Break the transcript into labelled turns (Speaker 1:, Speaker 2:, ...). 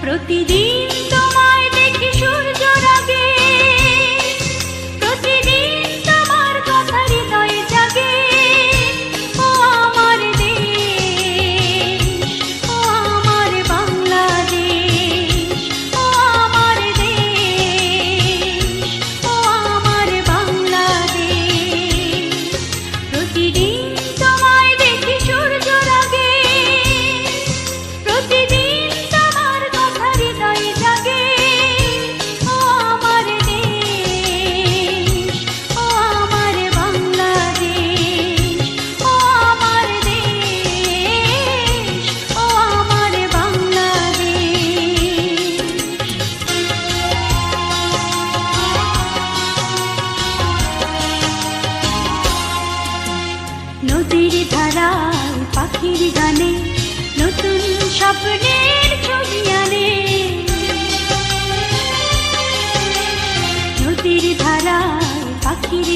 Speaker 1: প্রতিদিন তোমায় দেখি সূর্য রাগে, প্রতিদিন তোমার কথা হৃদয়ে জাগে। ও আমার দেশ, ও আমার বাংলাদেশ, ও আমার দেশ, ও আমার বাংলাদেশ। প্রতিদিন তোমায় দেখি সূর্য রাগে, প্রতিদিন তোমার কথা হৃদয়ে জাগে। ও আমার দেশ, ও আমার বাংলাদেশ, ও আমার দেশ, ও আমার বাংলাদেশ। নদীর ধারায় পাখির গানে নতুন স্বপ্নের ছবি আনে, নদীর ধারায় পাখির